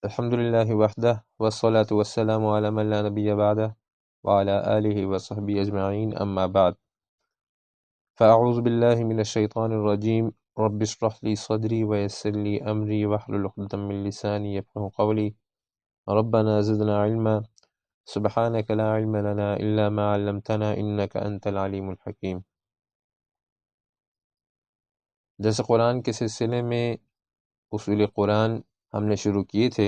الحمد لله وحده والصلاة والسلام على من لا نبي بعده وعلى آله وصحبه أجمعين أما بعد فأعوذ بالله من الشيطان الرجيم رب اشرح لي صدري ويسر لي أمري واحلل عقدة من لساني يفقهوا قولي ربنا زدنا علما سبحانك لا علم لنا إلا ما علمتنا إنك أنت العليم الحكيم۔ جیسے قرآن کے سلسلے میں اصول قرآن ہم نے شروع کیے تھے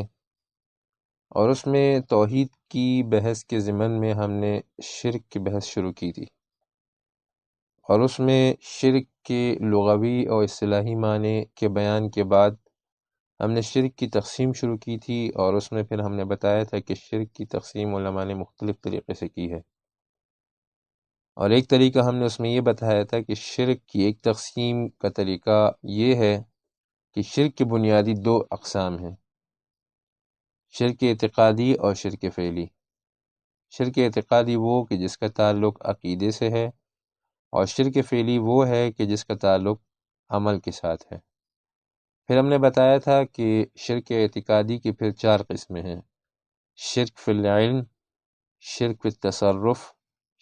اور اس میں توحید کی بحث کے ضمن میں ہم نے شرک کی بحث شروع کی تھی، اور اس میں شرک کے لغوی اور اصطلاحی معنی کے بیان کے بعد ہم نے شرک کی تقسیم شروع کی تھی، اور اس میں پھر ہم نے بتایا تھا کہ شرک کی تقسیم علماء نے مختلف طریقے سے کی ہے، اور ایک طریقہ ہم نے اس میں یہ بتایا تھا کہ شرک کی ایک تقسیم کا طریقہ یہ ہے کہ شرک کی بنیادی دو اقسام ہیں، شرک اعتقادی اور شرک فعلی۔ شرک اعتقادی وہ کہ جس کا تعلق عقیدے سے ہے، اور شرک فعلی وہ ہے کہ جس کا تعلق عمل کے ساتھ ہے۔ پھر ہم نے بتایا تھا کہ شرک اعتقادی کی پھر 4 قسمیں ہیں: شرک فی العلم، شرک فی التصرف،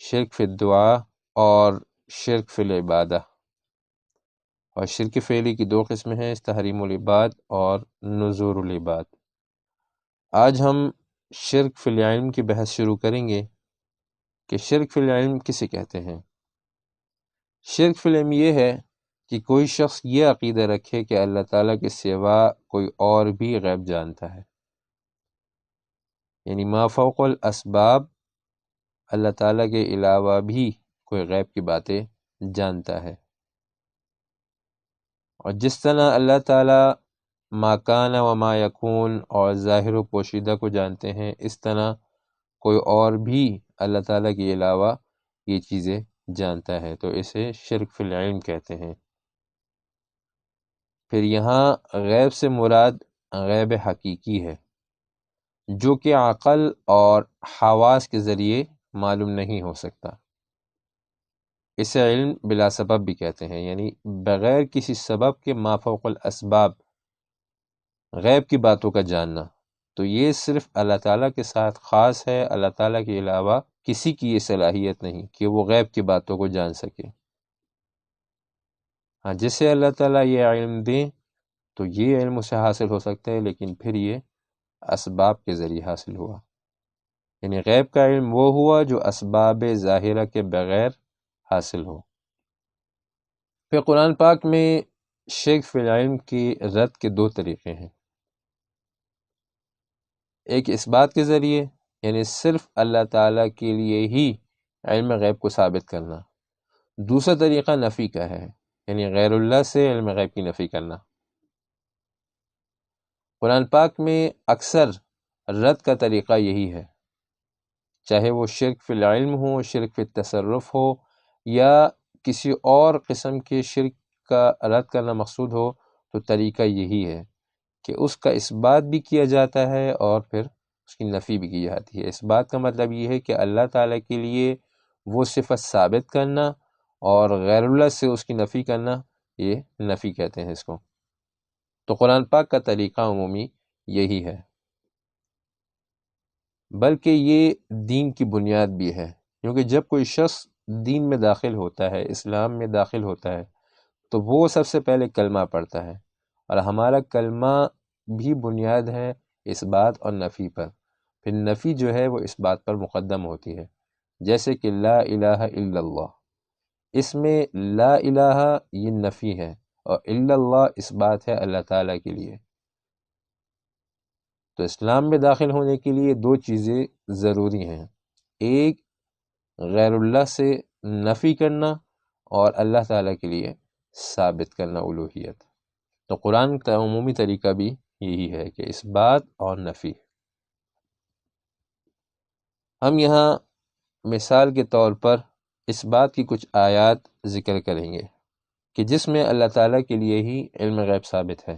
شرک فی الدعا، اور شرک فی العبادہ۔ اور شرک فعلی کی 2 قسمیں ہیں: تحریم العباد اور نذور العباد۔ آج ہم شرک فی العلم کی بحث شروع کریں گے کہ شرک فی العلم کسے کہتے ہیں۔ شرک فی العلم یہ ہے کہ کوئی شخص یہ عقیدہ رکھے کہ اللہ تعالیٰ کے سوا کوئی اور بھی غیب جانتا ہے، یعنی ما فوق الاسباب، اللہ تعالیٰ کے علاوہ بھی کوئی غیب کی باتیں جانتا ہے۔ اور جس طرح اللہ تعالیٰ ما کان و ما یکون اور ظاہر و پوشیدہ کو جانتے ہیں، اس طرح کوئی اور بھی اللہ تعالیٰ کے علاوہ یہ چیزیں جانتا ہے، تو اسے شرک فی العلم کہتے ہیں۔ پھر یہاں غیب سے مراد غیب حقیقی ہے، جو کہ عقل اور حواس کے ذریعے معلوم نہیں ہو سکتا۔ اسے علم بلا سبب بھی کہتے ہیں، یعنی بغیر کسی سبب کے ما فوق الاسباب غیب کی باتوں کا جاننا، تو یہ صرف اللہ تعالیٰ کے ساتھ خاص ہے۔ اللہ تعالیٰ کے علاوہ کسی کی یہ صلاحیت نہیں کہ وہ غیب کی باتوں کو جان سکے۔ ہاں، جسے اللہ تعالیٰ یہ علم دیں تو یہ علم اسے حاصل ہو سکتا ہے، لیکن پھر یہ اسباب کے ذریعے حاصل ہوا، یعنی غیب کا علم وہ ہوا جو اسباب ظاہرہ کے بغیر حاصل ہو۔ پھر قرآن پاک میں شرک فی العلم کی رد کے 2 طریقے ہیں: ایک اس بات کے ذریعے، یعنی صرف اللہ تعالیٰ کے لیے ہی علم غیب کو ثابت کرنا۔ دوسرا طریقہ نفی کا ہے، یعنی غیر اللہ سے علم غیب کی نفی کرنا۔ قرآن پاک میں اکثر رد کا طریقہ یہی ہے، چاہے وہ شرک فی العلم ہو، شرک فی التصرف ہو، یا کسی اور قسم کے شرک کا رد کرنا مقصود ہو، تو طریقہ یہی ہے کہ اس کا اس بات بھی کیا جاتا ہے اور پھر اس کی نفی بھی کی جاتی ہے۔ اس بات کا مطلب یہ ہے کہ اللہ تعالیٰ کے لیے وہ صفت ثابت کرنا، اور غیر اللہ سے اس کی نفی کرنا، یہ نفی کہتے ہیں اس کو۔ تو قرآن پاک کا طریقہ عمومی یہی ہے، بلکہ یہ دین کی بنیاد بھی ہے، کیونکہ جب کوئی شخص دین میں داخل ہوتا ہے، اسلام میں داخل ہوتا ہے، تو وہ سب سے پہلے کلمہ پڑھتا ہے، اور ہمارا کلمہ بھی بنیاد ہے اس بات اور نفی پر۔ پھر نفی جو ہے وہ اس بات پر مقدم ہوتی ہے، جیسے کہ لا الہ الا اللہ، اس میں لا الہ یہ نفی ہے، اور الا اللہ اس بات ہے اللہ تعالیٰ کے لیے۔ تو اسلام میں داخل ہونے کے لیے 2 چیزیں ضروری ہیں: ایک غیر اللہ سے نفی کرنا، اور اللہ تعالیٰ کے لیے ثابت کرنا الوہیت۔ تو قرآن کا عمومی طریقہ بھی یہی ہے کہ اس بات اور نفی۔ ہم یہاں مثال کے طور پر اس بات کی کچھ آیات ذکر کریں گے کہ جس میں اللہ تعالیٰ کے لیے ہی علم غیب ثابت ہے،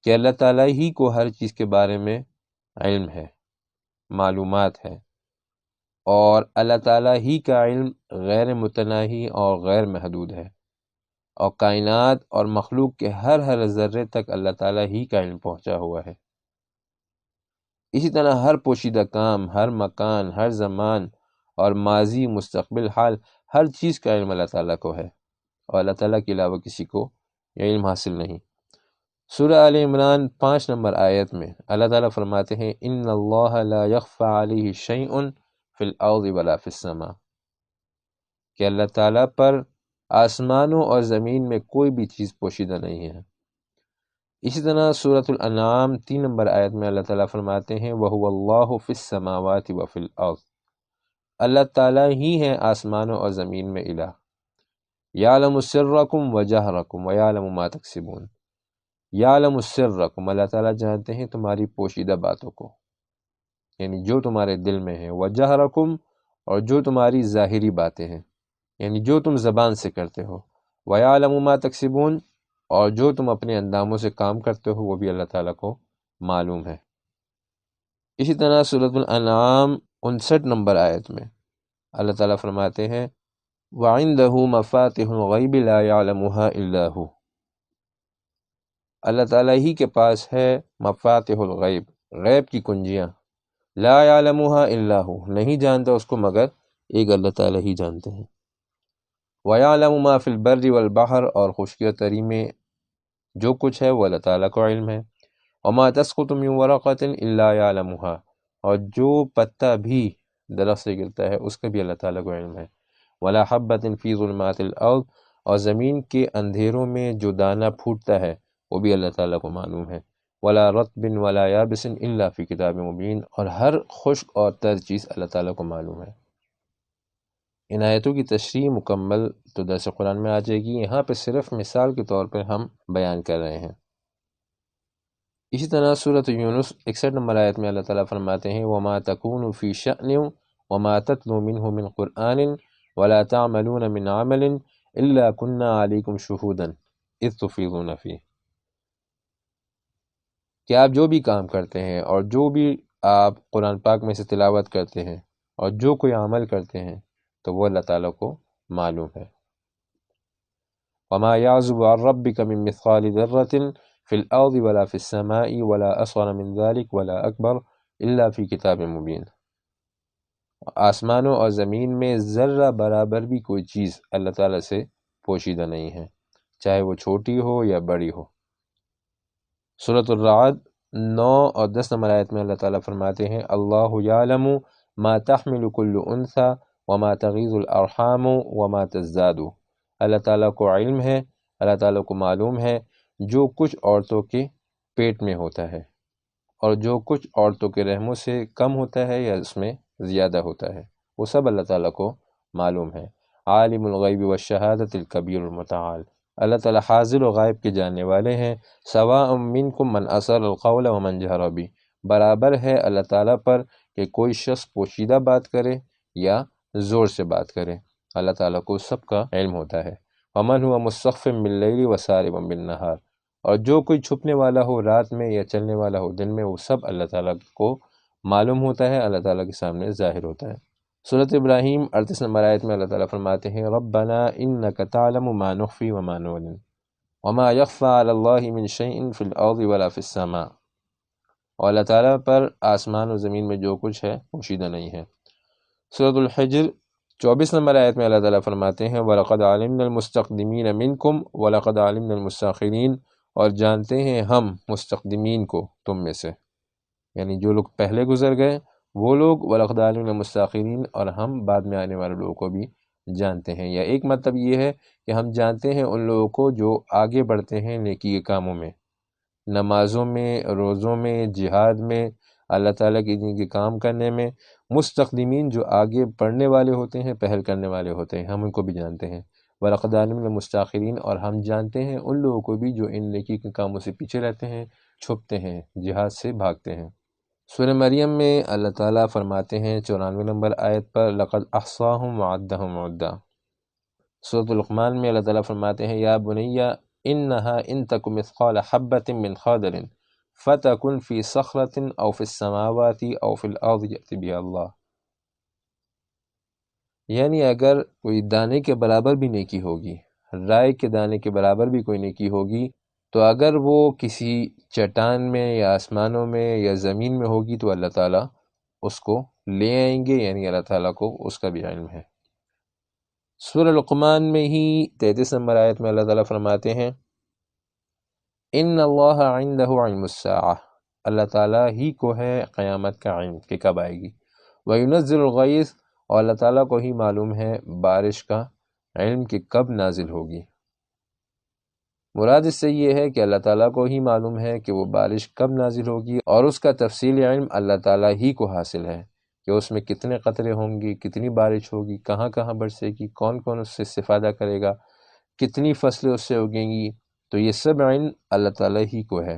کہ اللہ تعالیٰ ہی کو ہر چیز کے بارے میں علم ہے، معلومات ہے، اور اللہ تعالیٰ ہی کا علم غیر متناہی اور غیر محدود ہے، اور کائنات اور مخلوق کے ہر ذرے تک اللہ تعالیٰ ہی کا علم پہنچا ہوا ہے۔ اسی طرح ہر پوشیدہ کام، ہر مکان، ہر زمان اور ماضی مستقبل حال، ہر چیز کا علم اللہ تعالیٰ کو ہے، اور اللہ تعالیٰ کے علاوہ کسی کو یہ علم حاصل نہیں۔ سورہ آل عمران 5 نمبر آیت میں اللہ تعالیٰ فرماتے ہیں ان اللہ لا یخفی علیہ شیء فی الارض ولا فی السماء، کہ اللہ تعالیٰ پر آسمانوں اور زمین میں کوئی بھی چیز پوشیدہ نہیں ہے۔ اسی طرح سورۃ الانعام 3 نمبر آیت میں اللہ تعالیٰ فرماتے ہیں وَهُوَ اللَّهُ فِي السَّمَاوَاتِ وَفِي الْأَرْضِ، اللہ تعالیٰ ہی ہے آسمانوں اور زمین میں الہ۔ یعلم سرکم وجہرکم ویعلم ما تکسبون، یعلم سرکم، اللہ تعالیٰ جانتے ہیں تمہاری پوشیدہ باتوں کو، یعنی جو تمہارے دل میں ہے، وجہرکم، اور جو تمہاری ظاہری باتیں ہیں، یعنی جو تم زبان سے کرتے ہو، ویعلم ما تکسبون، اور جو تم اپنے انداموں سے کام کرتے ہو وہ بھی اللہ تعالیٰ کو معلوم ہے۔ اسی طرح سورۃ الانعام 59 نمبر آیت میں اللہ تعالیٰ فرماتے ہیں وَعِندَهُ مَفَاتِحُ الْغَيْبِ لَا يَعْلَمُهَا إِلَّا هُ، اللہ تعالیٰ ہی کے پاس ہے مفاتح الغیب، غیب کی کنجیاں، لا يعلمها الا هو، نہیں جانتا اس کو مگر ایک اللہ تعالیٰ ہی جانتے ہیں۔ وَيَعْلَمُ مَا فِي الْبَرِّ وَالْبَحْرِ، اور خشکی و تری میں جو کچھ ہے وہ اللہ تعالیٰ کو علم ہے۔ وَمَا تَسْقُطُ مِن وَرَقَةٍ إِلَّا يَعْلَمُهَا، اور جو پتا بھی درخت سے گرتا ہے اس کا بھی اللہ تعالیٰ کو علم ہے۔ وَلَا حَبَّةٍ فِي ظُلُمَاتِ الْأَرْضِ، اور زمین کے اندھیروں میں جو دانہ پھوٹتا ہے وہ بھی اللہ تعالیٰ کو معلوم ہے۔ وَلَا رَطْبٍ وَلَا يَابِسٍ إِلَّا فِي كِتَابٍ مُبِينٍ، اور ہر خشک اور تر چیز اللہ تعالیٰ کو معلوم ہے۔ ان آیتوں کی تشریح مکمل تو درس قرآن میں آ جائے گی، یہاں پہ صرف مثال کے طور پر ہم بیان کر رہے ہیں۔ اسی طرح سورۃ یونس 61 نمبر آیت میں اللہ تعالیٰ فرماتے ہیں وَمَا تَكُونُ فِي شَأْنٍ وَمَا تَتْلُو مِنْهُ مِنْ قُرْآنٍ وَلَا تَعْمَلُونَ مِنْ عَمَلٍ إِلَّا كُنَّا عَلَيْكُمْ شُهُودًا إِذْ تُفِيضُونَ فِيهِ، کہ آپ جو بھی کام کرتے ہیں اور جو بھی آپ قرآن پاک میں سے تلاوت کرتے ہیں اور جو کوئی عمل کرتے ہیں تو وہ اللہ تعالیٰ کو معلوم ہے۔ وَمَا يَعْزُبُ عَنْ رَبِّكَ مِن مِّثْقَالِ ذَرَّةٍ فِي الْأَرْضِ وَلَا فِي السَّمَاءِ وَلَا أَصْغَرَ مِن ذَلِكَ وَلَا أَكْبَرَ إِلَّا فِي كِتَابٍ مُبِينٍ، آسمانوں اور زمین میں ذرہ برابر بھی کوئی چیز اللہ تعالیٰ سے پوشیدہ نہیں ہے، چاہے وہ چھوٹی ہو یا بڑی ہو۔ سورۃ الرعد 9 اور 10 نمبر آیت میں اللہ تعالیٰ فرماتے ہیں اللہ یعلم ما تحمل كل انثى وما تغیض الارحام وما تزداد، اللہ تعالیٰ کو علم ہے، اللہ تعالیٰ کو معلوم ہے جو کچھ عورتوں کے پیٹ میں ہوتا ہے اور جو کچھ عورتوں کے رحموں سے کم ہوتا ہے یا اس میں زیادہ ہوتا ہے، وہ سب اللہ تعالیٰ کو معلوم ہے۔ عالم الغیب والشہادۃ الکبیر المتعال، اللہ تعالیٰ حاضر و غائب کے جاننے والے ہیں۔ سواء منکم من اسر القول ومن جہر بہ، برابر ہے اللہ تعالیٰ پر کہ کوئی شخص پوشیدہ بات کرے یا زور سے بات کرے، اللہ تعالیٰ کو سب کا علم ہوتا ہے۔ ومن هو مستخف باللیل وسارب بالنہار، اور جو کوئی چھپنے والا ہو رات میں یا چلنے والا ہو دن میں، وہ سب اللہ تعالیٰ کو معلوم ہوتا ہے، اللہ تعالیٰ کے سامنے ظاہر ہوتا ہے۔ سورۃ ابراہیم 38 نمبر آیت میں اللہ تعالیٰ فرماتے ہیں ربنا انک تعلم ما نخفی وما نعلن وما یخفی علی اللہ من شیء فی الارض ولا فی السماء، اور اللہ تعالیٰ پر آسمان و زمین میں جو کچھ ہے پوشیدہ نہیں ہے۔ سورۃ الحجر 24 نمبر آیت میں اللہ تعالیٰ فرماتے ہیں وَلَقَدْ عَلِمْنَا الْمُسْتَقْدِمِينَ مِنْكُمْ وَلَقَدْ عَلِمْنَا الْمُسْتَأْخِرِينَ، اور جانتے ہیں ہم مستقدمین کو تم میں سے، یعنی جو لوگ پہلے گزر گئے وہ لوگ، وَلَقَدْ عَلِمْنَا الْمُسْتَأْخِرِينَ، اور ہم بعد میں آنے والے لوگوں کو بھی جانتے ہیں۔ یا ایک مطلب یہ ہے کہ ہم جانتے ہیں ان لوگوں کو جو آگے بڑھتے ہیں نیکی کے کاموں میں، نمازوں میں، روزوں میں، جہاد میں، اللہ تعالیٰ کے دین کے کام کرنے میں۔ مستقدمین جو آگے بڑھنے والے ہوتے ہیں، پہل کرنے والے ہوتے ہیں، ہم ان کو بھی جانتے ہیں۔ وَلَقَدْ عَلِمْنَا الْمُسْتَأْخِرِينَ، اور ہم جانتے ہیں ان لوگوں کو بھی جو ان نیکی کے کاموں سے پیچھے رہتے ہیں، چھپتے ہیں، جہاد سے بھاگتے ہیں۔ سورہ مریم میں اللہ تعالیٰ فرماتے ہیں 94 نمبر آیت پر لَقَدْ أَحْصَاهُمْ وَعَدَّهُمْ عَدًّا۔ سورۃ لقمان میں اللہ تعالیٰ فرماتے ہیں یا بنی انها ان تک مثقال حبۃ من خردل فتکن فی صخرۃ او فی السماوات او فی الارض یأتی بها اللہ، یعنی اگر کوئی دانے کے برابر بھی نیکی ہوگی، رائے کے دانے کے برابر بھی کوئی نیکی ہوگی، تو اگر وہ کسی چٹان میں یا آسمانوں میں یا زمین میں ہوگی تو اللہ تعالیٰ اس کو لے آئیں گے، یعنی اللہ تعالیٰ کو اس کا بھی علم ہے۔ سورہ لقمان میں ہی 33 نمبر آیت میں اللہ تعالیٰ فرماتے ہیں ان اللہ عندہ علم الساعہ، اللہ تعالیٰ ہی کو ہے قیامت کا علم کہ کب آئے گی، وَيُنَزِّلُ الْغَيْثَ، اور اللہ تعالیٰ کو ہی معلوم ہے بارش کا علم کہ کب نازل ہوگی۔ مراد اس سے یہ ہے کہ اللہ تعالیٰ کو ہی معلوم ہے کہ وہ بارش کب نازل ہوگی، اور اس کا تفصیلی علم اللہ تعالیٰ ہی کو حاصل ہے کہ اس میں کتنے قطرے ہوں گی، کتنی بارش ہوگی، کہاں کہاں برسے گی، کون کون اس سے استفادہ کرے گا، کتنی فصلیں اس سے اگیں گی، تو یہ سب علم اللہ تعالیٰ ہی کو ہے۔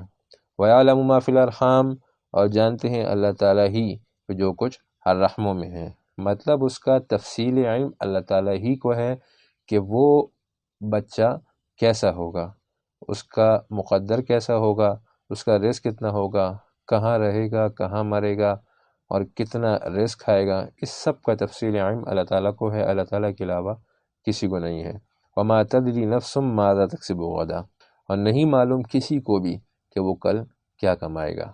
وَيَعْلَمُ مَا فِي الْأَرْحَامِ، اور جانتے ہیں اللہ تعالیٰ ہی کہ جو کچھ الرحموں میں ہے، مطلب اس کا تفصیلی علم اللہ تعالیٰ ہی کو ہے کہ وہ بچہ کیسا ہوگا، اس کا مقدر کیسا ہوگا، اس کا رزق کتنا ہوگا، کہاں رہے گا، کہاں مرے گا، اور کتنا رزق کھائے گا، اس سب کا تفصیل علم اللہ تعالیٰ کو ہے، اللہ تعالیٰ کے علاوہ کسی کو نہیں ہے۔ وَمَا تَدْرِي نَفْسٌ مَاذَا تَكْسِبُ غَدًا، اور نہیں معلوم کسی کو بھی کہ وہ کل کیا کمائے گا،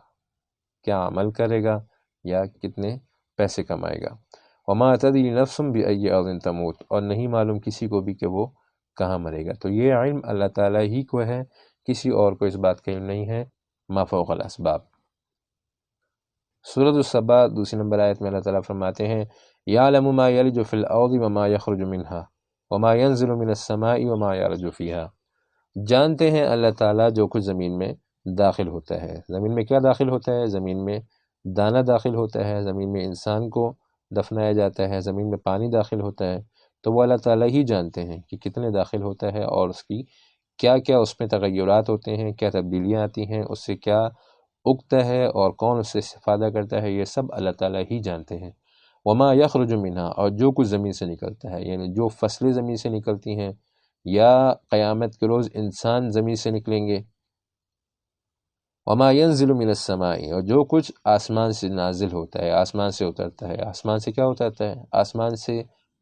کیا عمل کرے گا یا کتنے پیسے کمائے گا۔ وَمَا تَدْرِي نَفْسٌ بِأَيِّ أَرْضٍ تَمُوتُ، اور نہیں معلوم کسی کو بھی کہ وہ کہاں مرے گا۔ تو یہ علم اللہ تعالیٰ ہی کو ہے، کسی اور کو اس بات کا علم نہیں ہے، ما فوق الاسباب۔ سورۃ السبا 2 نمبر آیت میں اللہ تعالیٰ فرماتے ہیں یعلم ما یلج فی الارض وما یخرج منها وما ينزل من السماء وما یعرج فیها، جانتے ہیں اللہ تعالیٰ جو کچھ زمین میں داخل ہوتا ہے۔ زمین میں کیا داخل ہوتا ہے؟ زمین میں دانہ داخل ہوتا ہے، زمین میں انسان کو دفنایا جاتا ہے، زمین میں پانی داخل ہوتا ہے، تو وہ اللہ تعالیٰ ہی جانتے ہیں کہ کتنے داخل ہوتا ہے اور اس کی کیا کیا اس میں تغیرات ہوتے ہیں، کیا تبدیلیاں آتی ہیں، اس سے کیا اگتا ہے اور کون اس سے استفادہ کرتا ہے، یہ سب اللہ تعالیٰ ہی جانتے ہیں۔ وما یخرج منها، اور جو کچھ زمین سے نکلتا ہے، یعنی جو فصلیں زمین سے نکلتی ہیں یا قیامت کے روز انسان زمین سے نکلیں گے۔ وما ينزل من السماء، اور جو کچھ آسمان سے نازل ہوتا ہے، آسمان سے اترتا ہے۔ آسمان سے کیا اترتا ہے؟ آسمان سے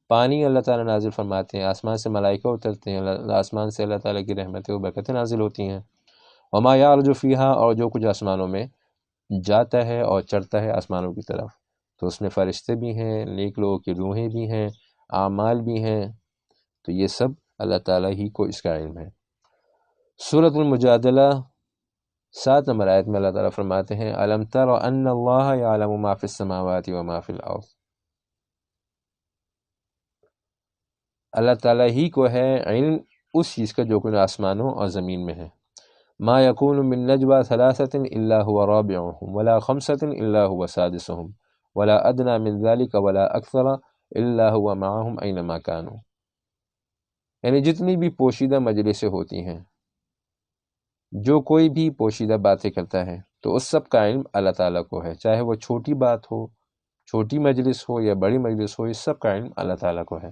پانی اللہ تعالیٰ نازل فرماتے ہیں، آسمان سے ملائکہ اترتے ہیں، آسمان سے اللہ تعالیٰ کی رحمتیں و برکتیں نازل ہوتی ہیں۔ وما یعرج فیہا، اور جو کچھ آسمانوں میں جاتا ہے اور چڑھتا ہے آسمانوں کی طرف، تو اس میں فرشتے بھی ہیں، نیک لوگوں کی روحیں بھی ہیں، اعمال بھی ہیں، تو یہ سب اللہ تعالیٰ ہی کو اس کا علم ہے۔ سورۃ المجادلہ 7 نمبر آیت میں اللہ تعالیٰ فرماتے ہیں الم تر ان اللہ یعلم ما فی السماوات وما فی الارض، اللہ تعالیٰ ہی کو ہے علم اس چیز کا جو کچھ آسمانوں اور زمین میں ہے۔ ما یکون من نجوى ثلاثة الا هو رابعهم ولا خمسة الا هو سادسهم ولا ادنى من ذلك ولا اکثر الا هو معهم اینما كانوا، یعنی جتنی بھی پوشیدہ مجلسیں ہوتی ہیں، جو کوئی بھی پوشیدہ باتیں کرتا ہے، تو اس سب کا علم اللہ تعالیٰ کو ہے، چاہے وہ چھوٹی بات ہو، چھوٹی مجلس ہو یا بڑی مجلس ہو، اس سب کا علم اللہ تعالیٰ کو ہے۔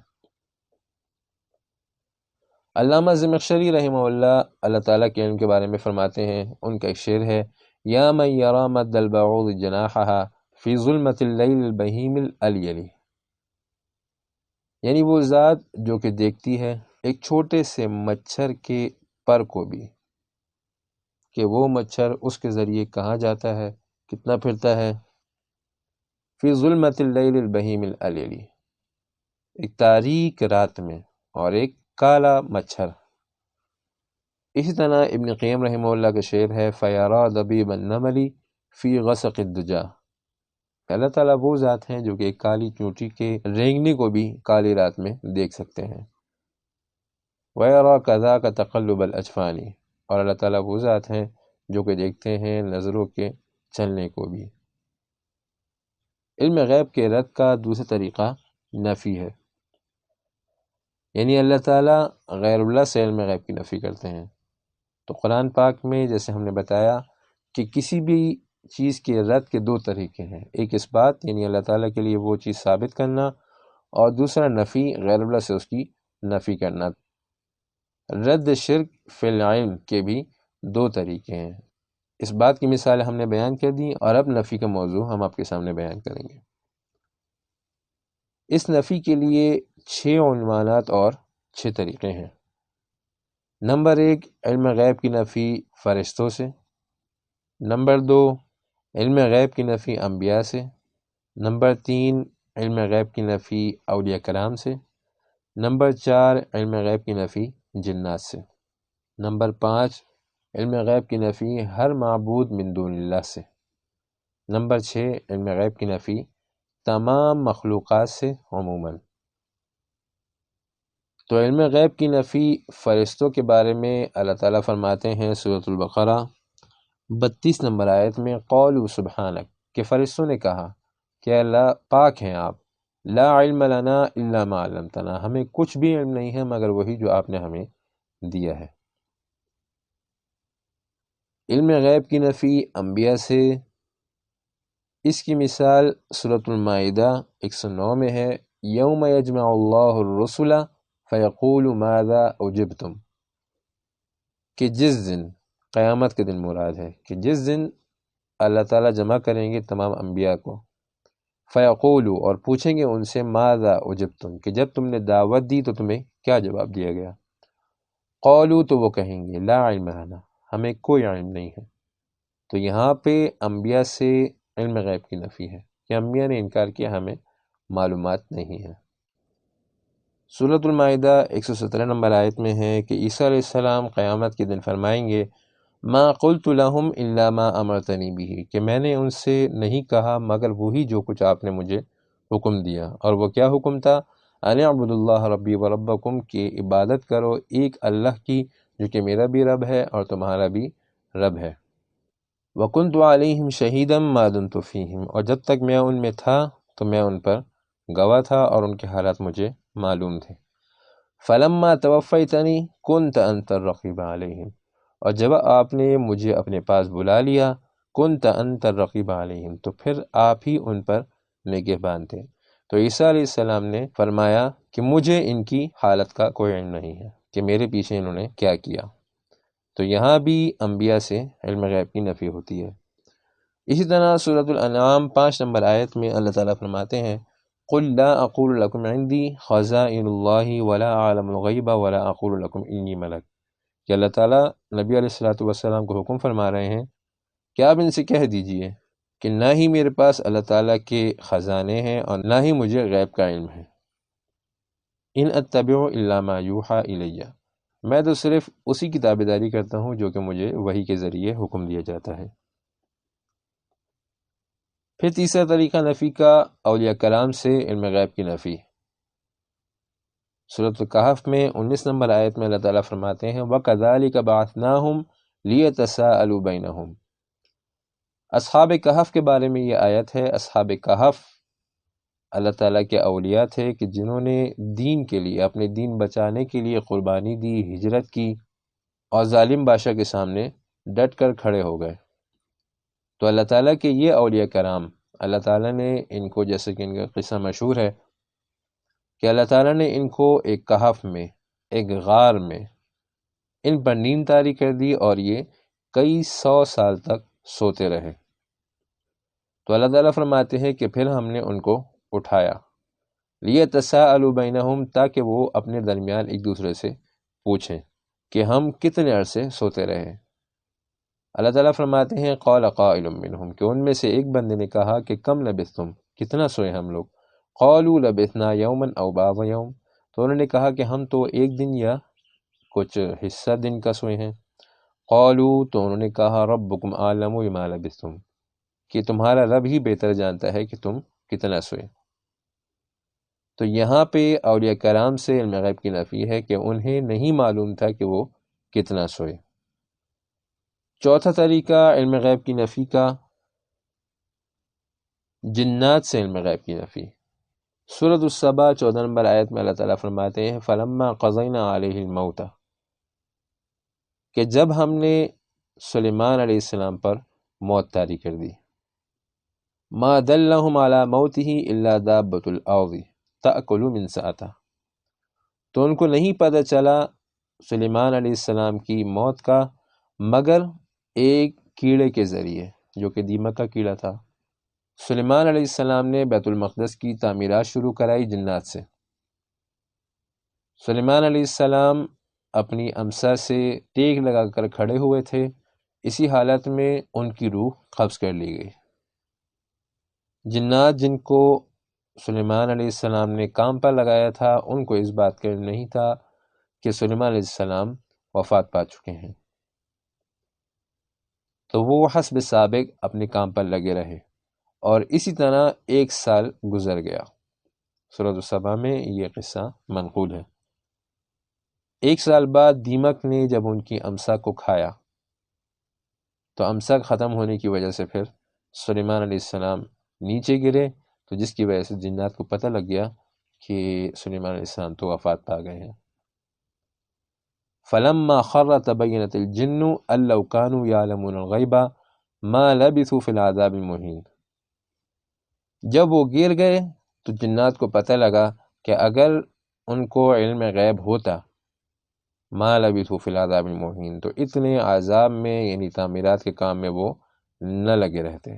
علامہ زمخشری رحمہ اللہ اللہ تعالیٰ کے علم کے بارے میں فرماتے ہیں، ان کا ایک شعر ہے یا من یری مد البعوض جناحها فی ظلمۃ اللیل البہیم الالیلی، یعنی وہ ذات جو کہ دیکھتی ہے ایک چھوٹے سے مچھر کے پر کو بھی، کہ وہ مچھر اس کے ذریعے کہاں جاتا ہے، کتنا پھرتا ہے، فی ظلمۃ اللیل البہیم الالیلی، ایک تاریک رات میں، اور ایک کالا مچھر۔ اسی طرح ابن قیم رحمہ اللہ کا شعر ہے فَيَرَى دَبِيبَ النَّمْلِ فِي غَسَقِ الدُّجَى، اللہ تعالیٰ وہ ذات ہیں جو کہ ایک کالی چونٹی کے رینگنے کو بھی کالی رات میں دیکھ سکتے ہیں۔ وَيَرَى كَذَاكَ تَقَلُّبَ الْأَجْفَانِ، اور اللہ تعالیٰ وہ ذات ہیں جو کہ دیکھتے ہیں نظروں کے چلنے کو بھی۔ علم غیب کے رد کا دوسرا طریقہ نفی ہے، یعنی اللہ تعالیٰ غیر اللہ سے علم غیب کی نفی کرتے ہیں۔ تو قرآن پاک میں جیسے ہم نے بتایا کہ کسی بھی چیز کے رد کے 2 طریقے ہیں، ایک اس بات یعنی اللہ تعالیٰ کے لیے وہ چیز ثابت کرنا، اور دوسرا نفی غیر اللہ سے اس کی نفی کرنا۔ رد شرک فی العلم کے بھی 2 طریقے ہیں، اس بات کی مثال ہم نے بیان کر دی، اور اب نفی کا موضوع ہم آپ کے سامنے بیان کریں گے۔ اس نفی کے لیے 6 عنوانات اور 6 طریقے ہیں۔ نمبر 1، علم غیب کی نفی فرشتوں سے، نمبر 2، علم غیب کی نفی انبیاء سے۔ نمبر 3، علم غیب کی نفی اولیاء کرام سے۔ نمبر 4، علم غیب کی نفی جنات سے۔ نمبر 5، علم غیب کی نفی ہر معبود من دون اللہ سے۔ نمبر 6، علم غیب کی نفی تمام مخلوقات سے عموماً۔ تو علم غیب کی نفی فرشتوں کے بارے میں اللہ تعالیٰ فرماتے ہیں سورۃ البقرہ 32 نمبر آیت میں، قولوا سبحانک، کہ فرشتوں نے کہا کہ اللہ پاک ہیں آپ، لا علم لنا الا ما علمتنا، ہمیں کچھ بھی علم نہیں ہے مگر وہی جو آپ نے ہمیں دیا ہے۔ علم غیب کی نفی انبیاء سے، اس کی مثال سورۃ المائدہ 109 میں ہے، یوم یجمع اللہ الرسل فیقول ماذا اجبتم، کہ جس دن، قیامت کے دن مراد ہے، کہ جس دن اللہ تعالیٰ جمع کریں گے تمام انبیاء کو، فیقولوا، اور پوچھیں گے ان سے، ماذا اجبتم، کہ جب تم نے دعوت دی تو تمہیں کیا جواب دیا گیا؟ قولوا، تو وہ کہیں گے، لا علم لنا، ہمیں کوئی علم نہیں ہے۔ تو یہاں پہ انبیاء سے علم غیب کی نفی ہے کہ انبیاء نے انکار کیا، ہمیں معلومات نہیں ہے۔ سورۃ المائدہ 117 نمبر آیت میں ہے کہ عیسیٰ علیہ السلام قیامت کے دن فرمائیں گے، ما قلت لهم الا ما امرتنی به، کہ میں نے ان سے نہیں کہا مگر وہی جو کچھ آپ نے مجھے حکم دیا۔ اور وہ کیا حکم تھا؟ ان اعبدوا اللہ ربی و ربکم، کہ عبادت کرو ایک اللہ کی جو کہ میرا بھی رب ہے اور تمہارا بھی رب ہے۔ وَكُنْتُ عَلَيْهِمْ شَهِيدًا مَا دُمْتُ فِيهِمْ، اور جب تک میں ان میں تھا تو میں ان پر گواہ تھا اور ان کے حالات مجھے معلوم تھے۔ فَلَمَّا تَوَفَّيْتَنِي كُنْتَ أَنْتَ الرَّقِيبَ عَلَيْهِمْ، اور جب آپ نے مجھے اپنے پاس بلا لیا، كُنْتَ أَنْتَ الرَّقِيبَ عَلَيْهِمْ، تو پھر آپ ہی ان پر نگہبان تھے۔ تو عیسیٰ علیہ السلام نے فرمایا کہ مجھے ان کی حالت کا کوئی علم نہیں ہے کہ میرے پیچھے انہوں نے کیا کیا۔ تو یہاں بھی انبیاء سے علم غیب کی نفی ہوتی ہے۔ اسی طرح سورۃ الانعام 5 نمبر آیت میں اللہ تعالیٰ فرماتے ہیں، قل لا اقول لکم عندی خزائن اللہ ولا اعلم الغیب ولا اقول لکم انی ملک، کہ اللہ تعالیٰ نبی علیہ الصلوۃ والسلام کو حکم فرما رہے ہیں کہ آپ ان سے کہہ دیجئے کہ نہ ہی میرے پاس اللہ تعالیٰ کے خزانے ہیں اور نہ ہی مجھے غیب کا علم ہے۔ ان اتبع الا ما یوحی الیہ، میں تو صرف اسی کی تابعداری کرتا ہوں جو کہ مجھے وحی کے ذریعے حکم دیا جاتا ہے۔ پھر تیسرا طریقہ نفی کا، اولیاء کرام سے علم غیب کی نفی۔ سورۃ الکہف میں 19 نمبر آیت میں اللہ تعالیٰ فرماتے ہیں، وَكَذَلِكَ بَعَثْنَاهُمْ لِيَتَسَاءَلُوا بَيْنَهُمْ۔ اصحاب کہف کے بارے میں یہ آیت ہے۔ اصحاب کہف اللہ تعالیٰ کے اولیاء تھے کہ جنہوں نے دین کے لیے، اپنے دین بچانے کے لیے قربانی دی، ہجرت کی اور ظالم بادشاہ کے سامنے ڈٹ کر کھڑے ہو گئے۔ تو اللہ تعالیٰ کے یہ اولیاء کرام، اللہ تعالیٰ نے ان کو، جیسے کہ ان کا قصہ مشہور ہے کہ اللہ تعالیٰ نے ان کو ایک کہف میں، ایک غار میں ان پر نیند طاری کر دی اور یہ کئی 100 سال تک سوتے رہے۔ تو اللہ تعالیٰ فرماتے ہیں کہ پھر ہم نے ان کو اٹھایا، لیتساءلوا بینہم، تاکہ وہ اپنے درمیان ایک دوسرے سے پوچھیں کہ ہم کتنے عرصے سوتے رہے۔ اللہ تعالیٰ فرماتے ہیں، قال قائل منہم، کہ ان میں سے ایک بندے نے کہا کہ کم لبثتم، کتنا سوئے ہم لوگ؟ قالوا لبثنا یوما او بعض یوم، تو انہوں نے کہا کہ ہم تو ایک دن یا کچھ حصہ دن کا سوئے ہیں۔ قالوا، تو انہوں نے کہا، ربکم اعلم بما لبثتم، کہ تمہارا رب ہی بہتر جانتا ہے کہ تم کتنا سوئے۔ تو یہاں پہ اولیاء کرام سے علم غیب کی نفی ہے کہ انہیں نہیں معلوم تھا کہ وہ کتنا سوئے۔ چوتھا طریقہ علم غیب کی نفی کا، جنات سے علم غیب کی نفی۔ سورۃ السبا 14 نمبر آیت میں اللہ تعالیٰ فرماتے ہیں، فلما قضینا علیہ الموت، کہ جب ہم نے سلیمان علیہ السلام پر موت طاری کر دی، ما دلہم علی موتہ الا دابۃ الارض تأکل من سأتہ، تو ان کو نہیں پتہ چلا سلیمان علیہ السلام کی موت کا مگر ایک کیڑے کے ذریعے، جو کہ دیمک کا کیڑا تھا۔ سلیمان علیہ السلام نے بیت المقدس کی تعمیرات شروع کرائی جنات سے۔ سلیمان علیہ السلام اپنی امسا سے ٹیک لگا کر کھڑے ہوئے تھے اسی حالت میں ان کی روح قبض کر لی گئی۔ جنات جن کو سلیمان علیہ السلام نے کام پر لگایا تھا، ان کو اس بات کا علم نہیں تھا کہ سلیمان علیہ السلام وفات پا چکے ہیں، تو وہ حسب سابق اپنے کام پر لگے رہے، اور اسی طرح 1 سال گزر گیا۔ سورۃ السبا میں یہ قصہ منقول ہے۔ 1 سال بعد دیمک نے جب ان کی امسا کو کھایا تو امسا ختم ہونے کی وجہ سے پھر سلیمان علیہ السلام نیچے گرے، تو جس کی وجہ سے جنات کو پتہ لگ گیا کہ سلیمان علیہ السلام تو وفات پا گئے ہیں۔ فلما خر تبینت الجن ان لو كانوا يعلمون الغیب ما لبثوا في العذاب المہین۔ جب وہ گر گئے تو جنات کو پتہ لگا کہ اگر ان کو علم غیب ہوتا، ما لبثوا في العذاب المہین، تو اتنے عذاب میں یعنی تعمیرات کے کام میں وہ نہ لگے رہتے۔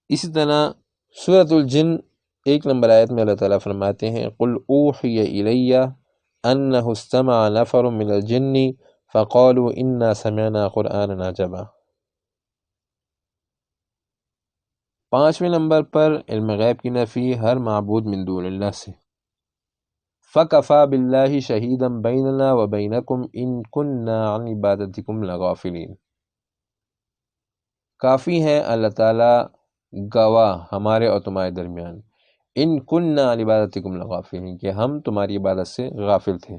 اسی طرح سورۃ الجن 1 نمبر آیت میں اللہ تعالیٰ فرماتے ہیں قل اوحی الی انہ استمع نفر من الجن فقالوا انا سمعنا قرآنا عجبا۔ 5 نمبر پر علم غیب کی نفی ہر معبود من دون اللہ سے۔ فَكَفَى بِاللَّهِ شَهِيدًا بَيْنَنَا وَبَيْنَكُمْ إِن كُنَّا عَنْ عِبَادَتِكُمْ لَغَافِلِينَ۔ کافی ہے اللہ تعالیٰ گواہ ہمارے اور تمہارے درمیان، ان كُنَّا عَنْ عِبَادَتِكُمْ لَغَافِلِينَ، کہ ہم تمہاری عبادت سے غافل تھے۔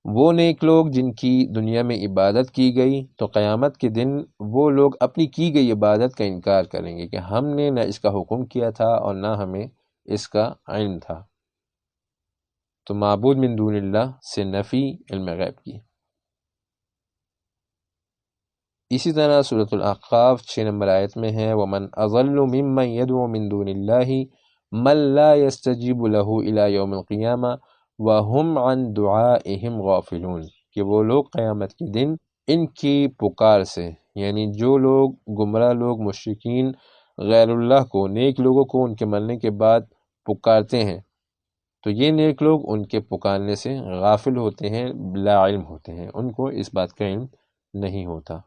وہ نیک لوگ جن کی دنیا میں عبادت کی گئی، تو قیامت کے دن وہ لوگ اپنی کی گئی عبادت کا انکار کریں گے کہ ہم نے نہ اس کا حکم کیا تھا اور نہ ہمیں اس کا علم تھا۔ تو معبود من دون اللہ سے نفی علم غیب کی۔ اسی طرح سورۃ الاحقاف 6 نمبر آیت میں ہے وَمَنْ أَضَلُّ مِمَّنْ يَدْعُو مِن دُونِ اللَّهِ مَنْ لَا يَسْتَجِيبُ لَهُ إِلَى يَوْمِ الْقِيَامَةِ وَهُمْ عَنْ دُعَائِهِمْ غَافِلُونَ، کہ وہ لوگ قیامت کے دن ان کی پکار سے، یعنی جو لوگ گمراہ لوگ مشرکین غیر اللہ کو، نیک لوگوں کو ان کے مرنے کے بعد پکارتے ہیں، تو یہ نیک لوگ ان کے پکارنے سے غافل ہوتے ہیں، لا علم ہوتے ہیں، ان کو اس بات کا علم نہیں ہوتا۔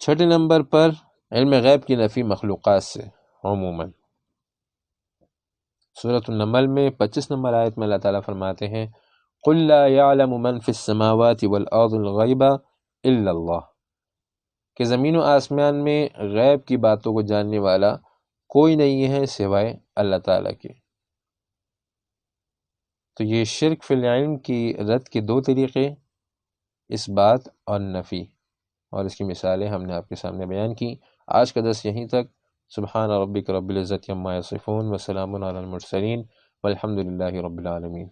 6 نمبر پر علم غیب کی نفی مخلوقات سے عموماً۔ سورۃ النمل میں 25 نمبر آیت میں اللہ تعالیٰ فرماتے ہیں قُلْ لَا يَعْلَمُ مَنْ فِي السَّمَاوَاتِ وَالْأَرْضِ الْغَيْبَ إِلَّا اللَّهُ، کہ زمین و آسمان میں غیب کی باتوں کو جاننے والا کوئی نہیں ہے سوائے اللہ تعالیٰ کے۔ تو یہ شرک فی العلم کی رد کے 2 طریقے، اس بات اور نفی، اور اس کی مثالیں ہم نے آپ کے سامنے بیان کی۔ آج کا درس یہیں تک۔ سبحان ربک رب العزت عما یصفون وسلام علی المرسلین والحمد للہ رب العالمین۔